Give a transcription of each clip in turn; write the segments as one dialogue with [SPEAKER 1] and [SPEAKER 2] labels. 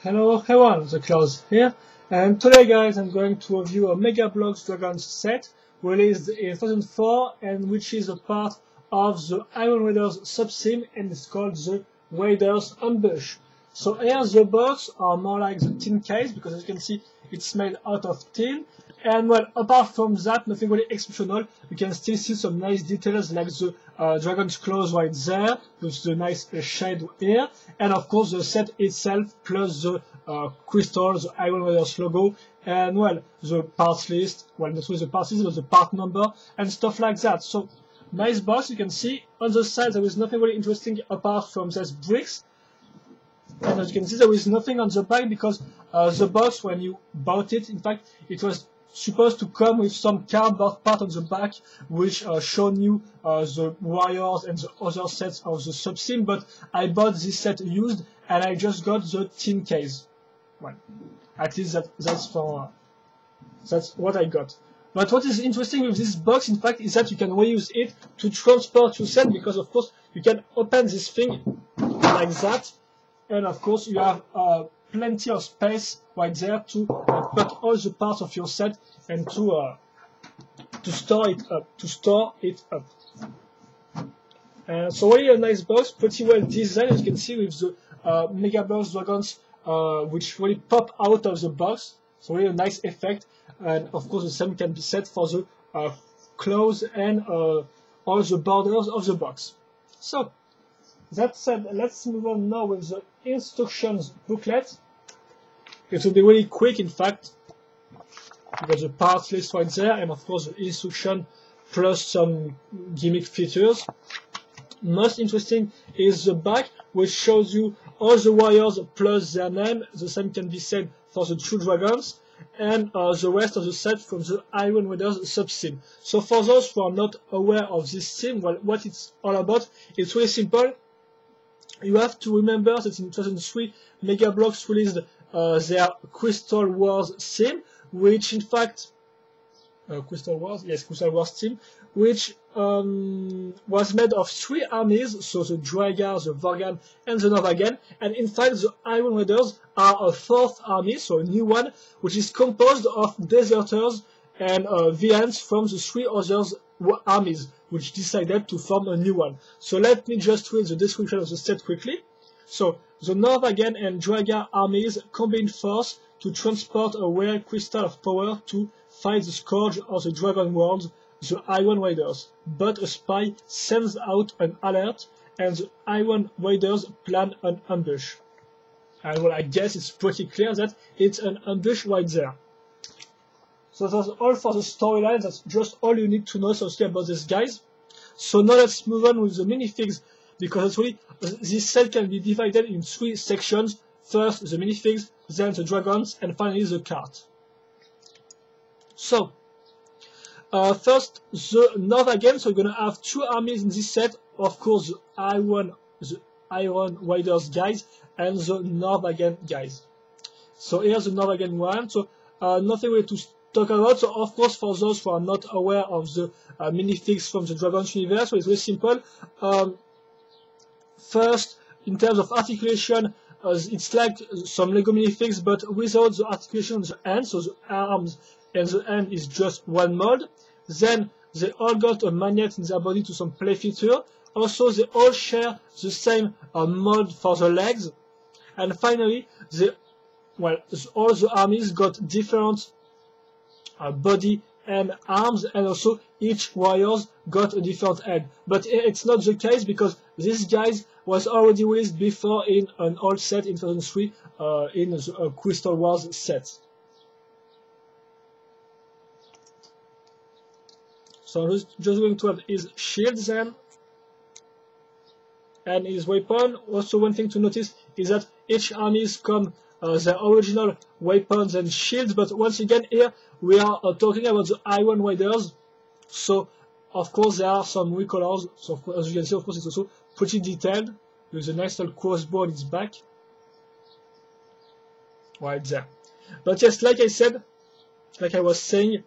[SPEAKER 1] Hello everyone, the Klaus here, and today guys I'm going to review a Megabloks Dragons set released in 2004 and which is a part of the Iron Raiders subsim and it's called the Raiders Ambush. So here the box are more like the tin case because as you can see it's made out of tin, and well, apart from that nothing really exceptional. You can still see some nice details like the dragon's claws right there with the nice shade here, and of course the set itself plus the crystals, the Iron Raiders logo, and well the parts list, well not with the parts list but the part number and stuff like that. So nice box. You can see on the side there is nothing really interesting apart from these bricks. And as you can see, there is nothing on the back because the box, when you bought it, in fact, it was supposed to come with some cardboard part on the back, which shown you the wires and the other sets of the subsim. But I bought this set used, and I just got the tin case. Well, at least that's what I got. But what is interesting with this box, in fact, is that you can reuse it to transport your set because, of course, you can open this thing like that. And of course you have plenty of space right there to put all the parts of your set and to store it up. So really a nice box, pretty well designed, as you can see with the Megabloks dragons which really pop out of the box. So really a nice effect, and of course the same can be said for the claws and all the borders of the box. So that said, let's move on now with the instructions booklet. It will be really quick, in fact, because the parts list right there, and of course the instruction plus some gimmick features. Most interesting is the back, which shows you all the warriors plus their name. The same can be said for the two dragons, and the rest of the set from the Iron Raiders subsim. So for those who are not aware of this sim, well, what it's all about, it's really simple. You have to remember that in 2003, Megabloks released their Crystal Wars sim, which in fact, Crystal Wars sim, which was made of 3 armies, so the Dragar, the Vorgan, and the Norvagan, and in fact the Iron Raiders are a 4th army, so a new one, which is composed of deserters and villains from the 3 other armies, which decided to form a new one. So let me just read the description of the set quickly. So the Norvagan and Dragar armies combine force to transport a rare crystal of power to fight the scourge of the dragon world, the Iron Raiders. But a spy sends out an alert, and the Iron Raiders plan an ambush. And well, I guess it's pretty clear that it's an ambush right there. So that's all for the storyline. That's just all you need to know something about these guys. So now let's move on with the minifigs, because actually this set can be divided in 3 sections. First the minifigs, then the dragons, and finally the cart. So first the Norvagan. So you're gonna have 2 armies in this set. Of course the Iron Raiders guys and the Norvagan guys. So here's the Norvagan one. So nothing really to talk about. So of course for those who are not aware of the minifigs from the Dragons universe, so it's very simple. First, in terms of articulation, it's like some Lego minifigs but without the articulation on the hand, so the arms and the hand is just one mold. Then they all got a magnet in their body to some play feature. Also they all share the same mold for the legs. And finally, all the armies got different body and arms, and also each warriors got a different head. But it's not the case because this guys was already released before in an old set in 2003 in the Crystal Wars set. So I'm just going to have his shield then, and his weapon. Also one thing to notice is that each armies come their original weapons and shields, but once again here we are talking about the Iron Raiders, so of course there are some recolors. So as you can see, of course it's also pretty detailed with a nice little crossbow on its back right there. But yes, like I was saying,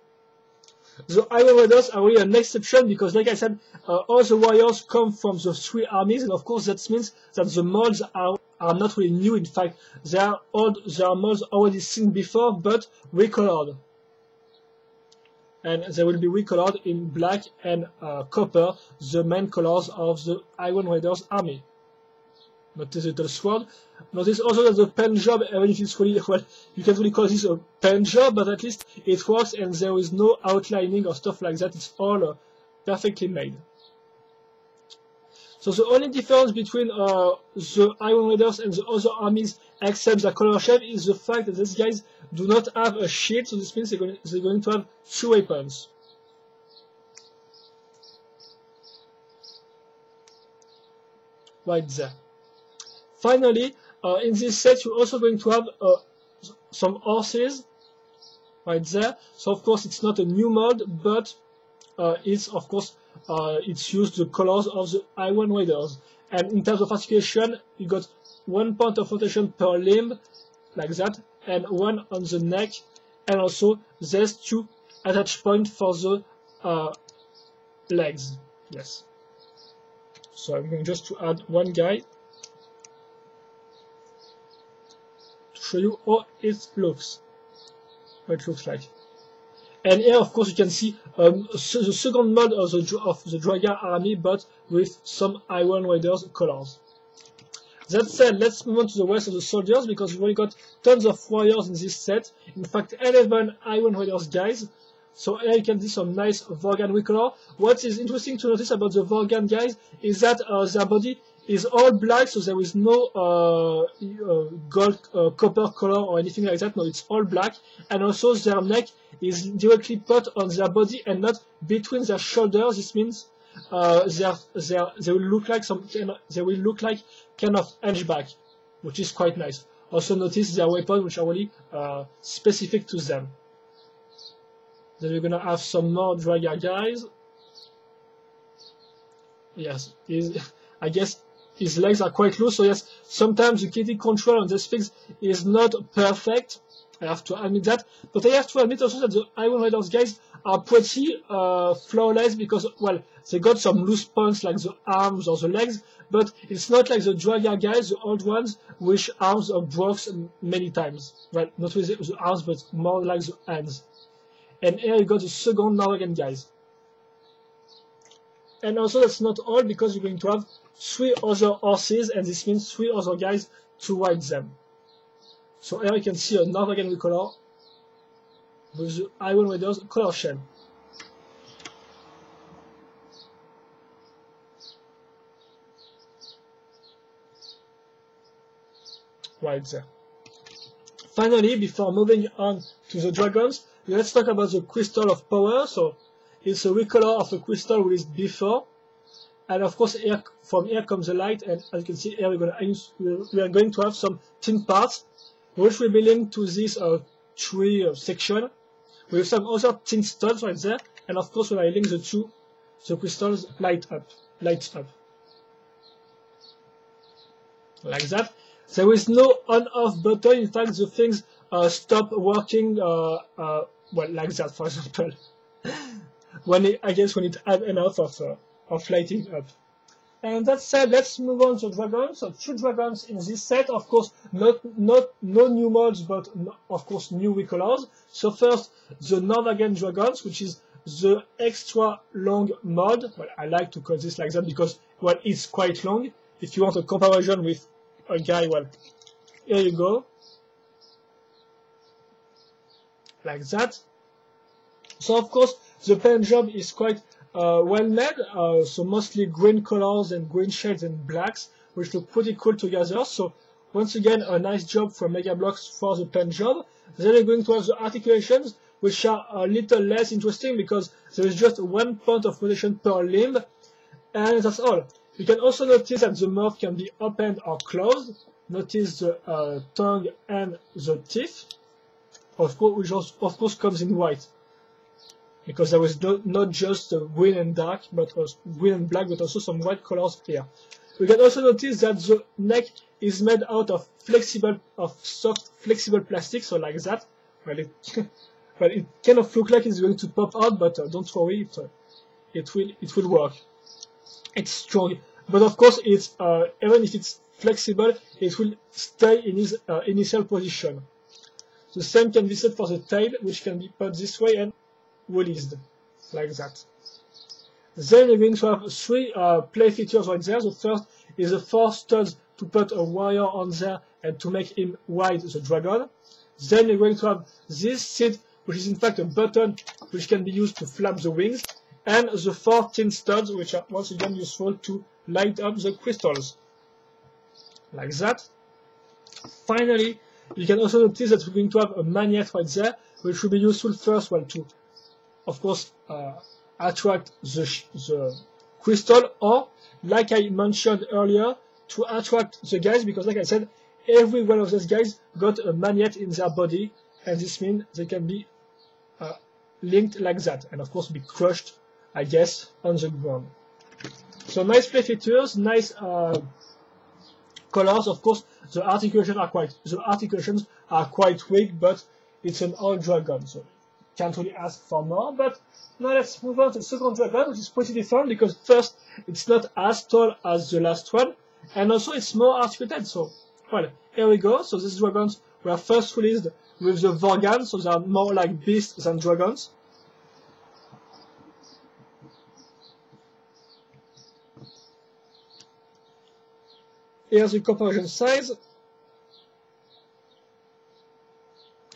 [SPEAKER 1] the Iron Raiders are really an exception because, like I said, all the warriors come from the 3 armies, and of course that means that the molds are are not really new. In fact, they are molds already seen before, but recolored. And they will be recolored in black and copper, the main colors of the Iron Raiders army. Notice the little sword. Notice also that the pen job, even if it's really, well, you can't really call this a pen job, but at least it works and there is no outlining or stuff like that. It's all perfectly made. So the only difference between the Iron Raiders and the other armies, except the color shape, is the fact that these guys do not have a shield, so this means they're going to have 2 weapons. Right there. Finally, in this set, you're also going to have some horses, right there. So of course, it's not a new mod, but it's of course it's used the colors of the Iron Raiders. And in terms of articulation, you got 1 point of rotation per limb, like that, and 1 on the neck, and also there's 2 attach points for the legs. Yes. So I'm going just to add 1 guy. Show you how it looks, like. And here, of course, you can see the second mod of the Dragon army, but with some Iron Raiders colors. That said, let's move on to the rest of the soldiers, because we've already got tons of warriors in this set. In fact, 11 Iron Raiders guys. So here you can see some nice Vorgan recolor. What is interesting to notice about the Vorgan guys is that their body is all black, so there is no gold, copper color or anything like that. No, it's all black, and also their neck is directly put on their body and not between their shoulders. This means they will look like kind of hunchback, which is quite nice. Also notice their weapons, which are really specific to them. Then we're gonna have some more Draga guys. Yes, I guess his legs are quite loose, so yes, sometimes the kinetic control on this things is not perfect. I have to admit that, but I have to admit also that the Iron Raiders guys are pretty flawless, because, well, they got some loose points like the arms or the legs, but it's not like the Draga guys, the old ones, which arms are broken many times. Well, not with the arms, but more like the hands. And here you got the second Norwegian guys. And also that's not all, because you're going to have 3 other horses, and this means 3 other guys to ride them. So here you can see a Norwegian recolor with the Iron Raiders color shell. Right there. Finally, before moving on to the dragons, let's talk about the Crystal of Power. So it's a recolor of a crystal released before, and of course from here comes the light, and as you can see here we are going to have some tin parts, which will be linked to this tree section with some other tin studs right there, and of course when I link the two, the crystals lights up like that. There is no on-off button. In fact, the things stop working well, like that, for example. when it adds enough of lighting up. And that said, let's move on to dragons. So 2 dragons in this set. Of course, no new mods, but of course new recolors. So first, the Norwegian dragons, which is the extra long mod. Well, I like to call this like that because, well, it's quite long. If you want a comparison with a guy, well, here you go, like that. So of course, the paint job is quite well made, so mostly green colors and green shades and blacks, which look pretty cool together. So once again, a nice job from Megabloks for the paint job. Then we're going to have the articulations, which are a little less interesting because there is just 1 point of rotation per limb, and that's all. You can also notice that the mouth can be opened or closed. Notice the tongue and the teeth, of course, which of course comes in white, because there is not just green and dark, but also green and black, but also some white colors here. We can also notice that the neck is made out of soft, flexible plastic, so like that. Well, it kind of looks like it's going to pop out, but don't worry, it will work. It's strong, but of course, it's even if it's flexible, it will stay in its initial position. The same can be said for the tail, which can be put this way and released, like that. Then you're going to have three play features right there. The first is the 4 studs to put a wire on there and to make him ride the dragon. Then you're going to have this seat, which is in fact a button which can be used to flap the wings, and the 4 tin studs, which are once again useful to light up the crystals, like that. Finally, you can also notice that we're going to have a magnet right there, which will be useful first, well, to, of course, attract the crystal, or, like I mentioned earlier, to attract the guys, because like I said, every one of those guys got a magnet in their body, and this means they can be linked like that, and of course be crushed, I guess, on the ground. So nice play features, nice colors. Of course, the articulations are quite weak, but it's an old dragon, so can't really ask for more. But now let's move on to the second dragon, which is pretty different because first, it's not as tall as the last one, and also it's more articulated. So, well, here we go. So these dragons were first released with the Vorgan, so they are more like beasts than dragons. Here's the comparison size.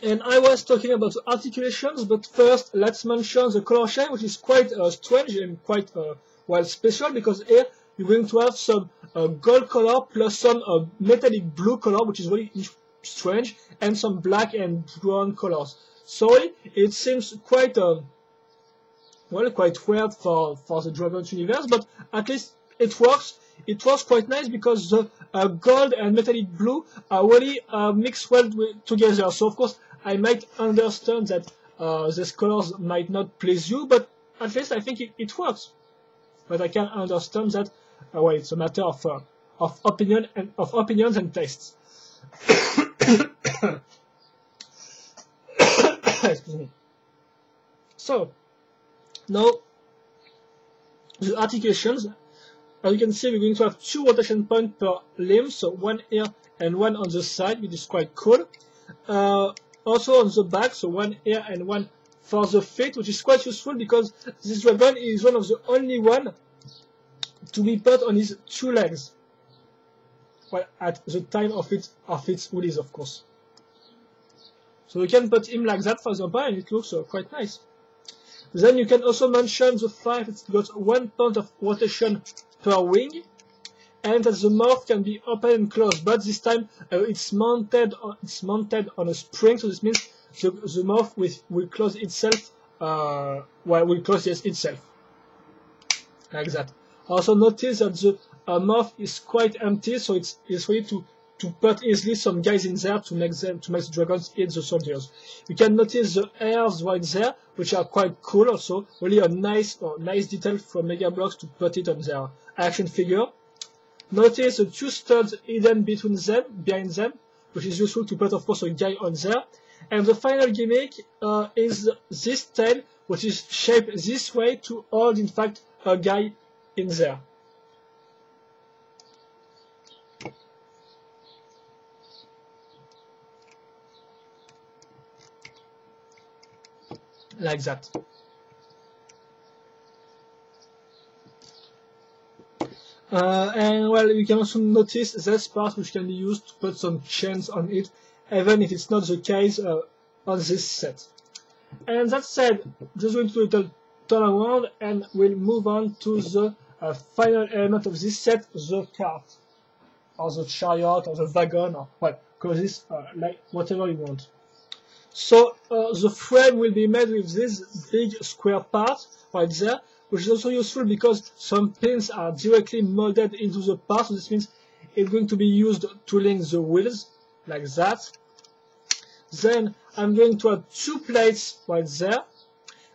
[SPEAKER 1] And I was talking about the articulations, but first let's mention the color shade, which is quite strange and quite well special, because here you're going to have some gold color plus some metallic blue color, which is really strange, and some black and brown colors. Sorry, it seems quite well, quite weird for the Dragon's universe, but at least it works. It was quite nice because the gold and metallic blue are really mixed well together. So of course I might understand that these colors might not please you, but at least I think it works. But I can understand that well, it's a matter of opinions and tastes. Excuse me. So now the articulations. As you can see, we're going to have 2 rotation points per limb, so one here and one on the side, which is quite cool. Also on the back, so one here and one for the feet, which is quite useful because this dragon is one of the only one to be put on his 2 legs. Well, at the time of its release, of course. So you can put him like that, for example, and it looks quite nice. Then you can also mention the fact that it's got 1 point of rotation per wing, and that the mouth can be open and closed, but this time it's mounted on a spring, so this means the mouth will close itself, will close itself, like that. Also notice that the mouth is quite empty, so it's ready to put easily some guys in there to make the dragons hit the soldiers. You can notice the hairs right there, which are quite cool also. Really a nice detail from Megabloks to put it on their action figure. Notice the 2 studs hidden behind them, which is useful to put, of course, a guy on there. And the final gimmick is this tail, which is shaped this way to hold, in fact, a guy in there. Like that. And well, you can also notice this part, which can be used to put some chains on it, even if it's not the case on this set. And that said, just going to do a little turn around, and we'll move on to the final element of this set, the cart, or the chariot, or the wagon, or well, call this like whatever you want. So the frame will be made with this big square part right there, which is also useful because some pins are directly molded into the part, so this means it's going to be used to link the wheels, like that. Then I'm going to add 2 plates right there,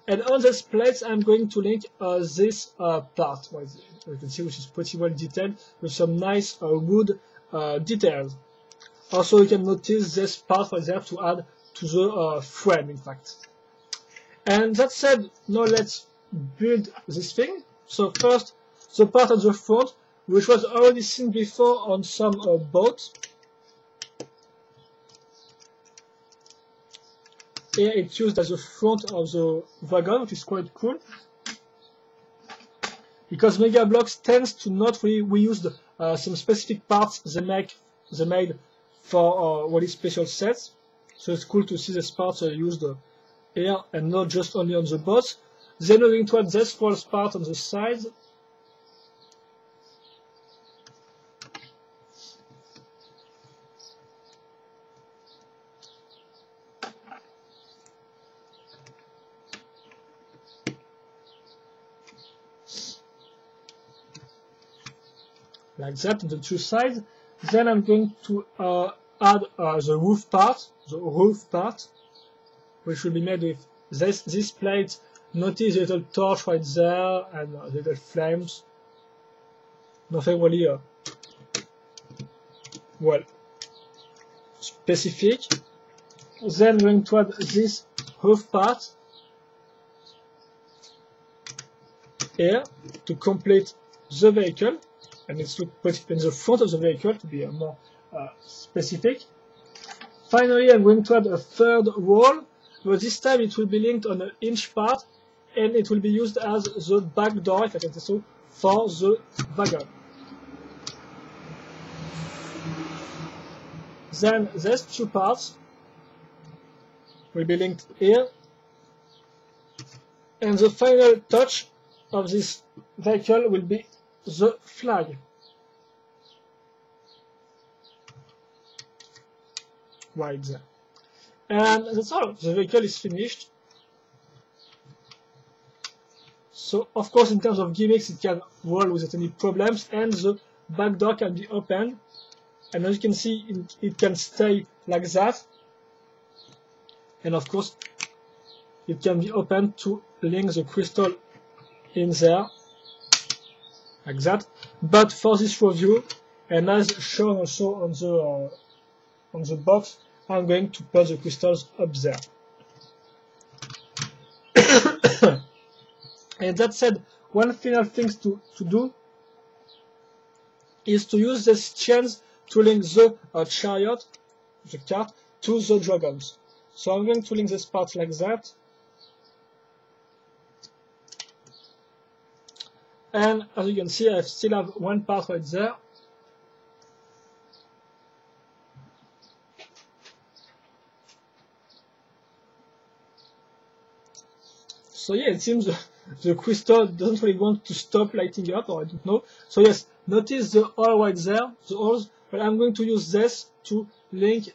[SPEAKER 1] and on these plates I'm going to link this part right there, you can see, which is pretty well detailed with some nice wood details. Also you can notice this part right there to add to the frame, in fact. And that said, now let's build this thing. So first, the part at the front which was already seen before on some boats. Here it's used as the front of the wagon, which is quite cool. Because Megabloks tends to not really reuse some specific parts they made for really special sets. So it's cool to see these parts are used here and not just only on the boats. Then we're going to add this false part on the sides. Like that on the two sides. Then I'm going to add the roof part, which will be made with this plate. Notice the little torch right there and the little flames. Nothing really well specific. Then I'm going to add this roof part here to complete the vehicle. And it's put in the front of the vehicle to be more specific. Finally, I'm going to add a third wall, but this time it will be linked on an inch part, and it will be used as the back door, if I can say so, for the wagon. Then these two parts will be linked here, and the final touch of this vehicle will be the flag. Right there. And that's all. The vehicle is finished. So, of course, in terms of gimmicks, it can roll without any problems, and the back door can be opened. And as you can see, it can stay like that. And of course, it can be opened to link the crystal in there. Like that. But for this review, and as shown also on the box, I'm going to put the crystals up there. And that said, one final thing to do is to use this chains to link the chariot, the cart, to the dragons. So I'm going to link this part like that. And as you can see, I still have one part right there. So yeah, it seems the crystal doesn't really want to stop lighting up, or I don't know. So yes, notice the hole right there, the holes, but I'm going to use this to link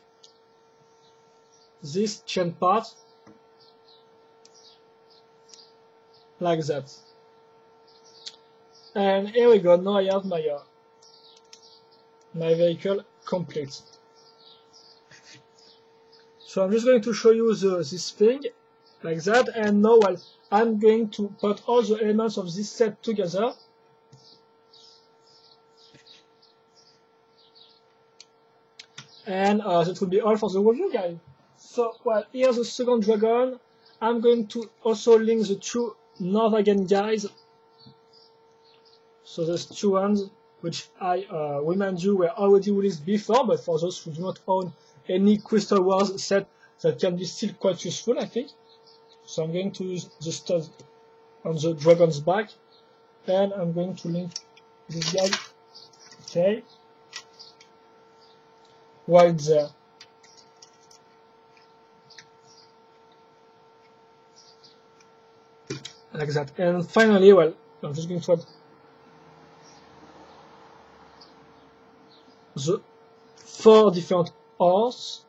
[SPEAKER 1] this chain part like that. And here we go, now I have my vehicle complete. So I'm just going to show you this thing, like that, and now I'm going to put all the elements of this set together. And that will be all for the review, guys. So, here's the second dragon. I'm going to also link the two Norwegian guys. So there's two ones, which I remind you were already released before, but for those who do not own any Crystal Wars set, that can be still quite useful, I think. So I'm going to use the studs on the dragon's back, and I'm going to link this guy, okay, right there. Like that. And finally, I'm just going to add the four different horses,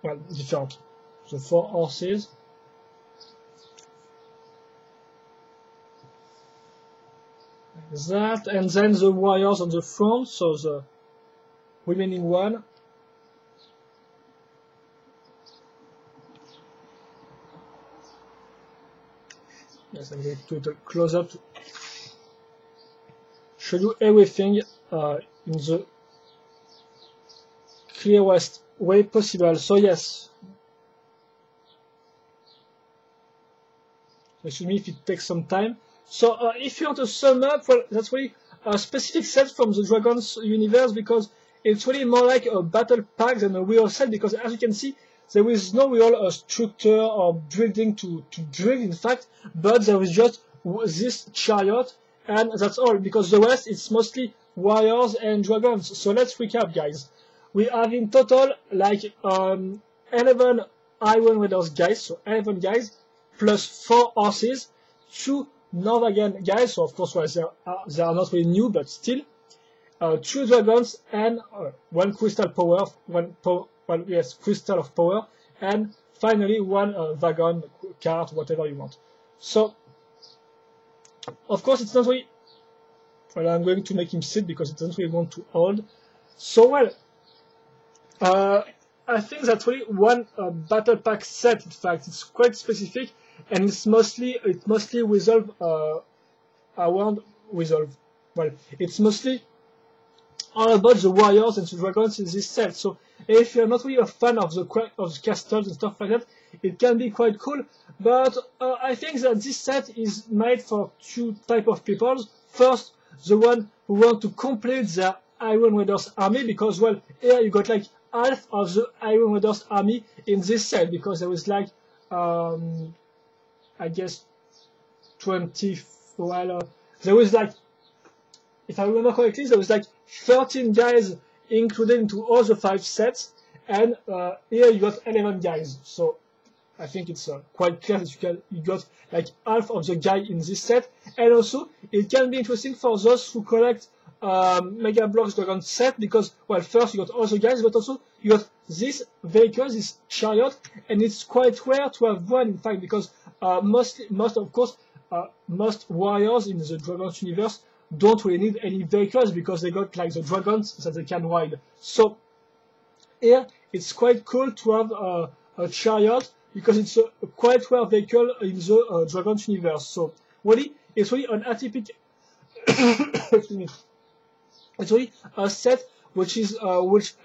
[SPEAKER 1] the four horses. Like that, and then the warriors on the front, so the remaining one. Yes, I'm going to do a close up to show you everything in the clearest way possible. So yes, excuse me if it takes some time. So if you want to sum up, that's really a specific set from the Dragons universe because it's really more like a battle pack than a real set, because as you can see, there is no real structure or building to build, in fact, but there is just this chariot, and that's all, because the rest it's mostly warriors and dragons. So let's recap, guys. We have in total like 11 Iron Raiders guys, so 11 guys, plus 4 horses, 2 Norwegian guys, so of course well, they are not really new, but still, 2 dragons, and 1 crystal power, crystal of power, and finally 1 wagon, cart, whatever you want. So, of course it's not really, well, I'm going to make him sit because it doesn't really want to hold. So well, I think that's really one battle pack set. In fact, it's quite specific, and it's mostly resolved around resolve. Well, it's mostly all about the warriors and the dragons in this set. So if you're not really a fan of the castles and stuff like that, it can be quite cool. But I think that this set is made for 2 types of people. First, the one who want to complete their Iron Raiders army, because well, here you got like half of the Iron Raiders army in this set, because there was like I guess 20, well, there was like, if I remember correctly, there was like 13 guys included into all the 5 sets, and here you got 11 guys. So I think it's quite clear that you got like half of the guy in this set, and also it can be interesting for those who collect Megabloks Dragon set, because well, first you got all the guys, but also you got this vehicle, this chariot, and it's quite rare to have one, in fact, because most warriors in the Dragons universe don't really need any vehicles because they got like the dragons that they can ride. So here it's quite cool to have a chariot, because it's a quite rare vehicle in the Dragons universe. So really, it's really an atypical excuse me. It's really a set which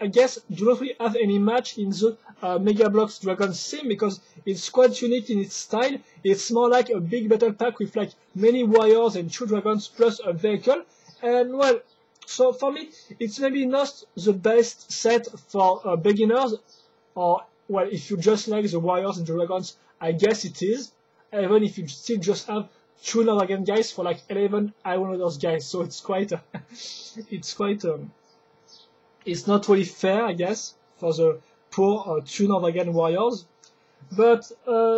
[SPEAKER 1] I guess do not really have any match in the Megabloks Dragon sim, because it's quite unique in its style. It's more like a big battle pack with like many warriors and 2 dragons plus a vehicle. And well, so for me, it's maybe not the best set for beginners, or well, if you just like the warriors and the dragons, I guess it is. Even if you still just have 2 Norwegian guys for like 11 Iron Raiders guys, so it's quite, it's not really fair, I guess, for the poor 2 Norwegian warriors. But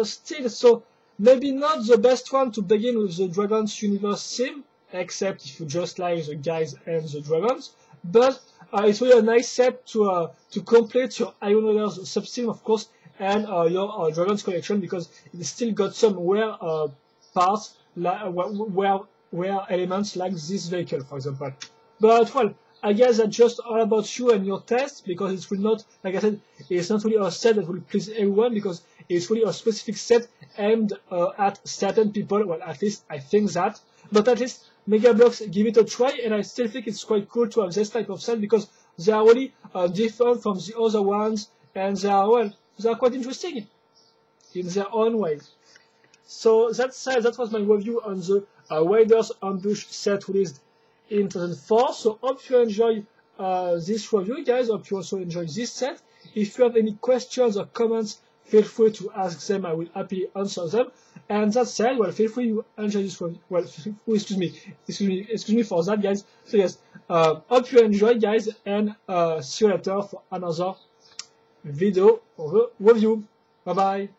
[SPEAKER 1] still, so maybe not the best one to begin with the Dragons universe sim, except if you just like the guys and the dragons. But it's really a nice set to complete your Iron Raiders sub-sim, of course, and your Dragons collection, because it still got some rare parts, rare elements like this vehicle, for example. But well, I guess that's just all about you and your taste, because it will not, like I said, it's not really a set that will please everyone, because it's really a specific set aimed at certain people. Well, at least I think that. But at least Megabloks give it a try, and I still think it's quite cool to have this type of set, because they are really different from the other ones, and they are quite interesting in their own way. So that was my review on the Raiders Ambush set released in 2004. So hope you enjoy this review, guys. Hope you also enjoy this set. If you have any questions or comments, feel free to ask them. I will happily answer them. And that said, well, feel free to enjoy this review. Well, excuse me for that, guys. So yes, hope you enjoy, guys, and see you later for another video or review. Bye bye.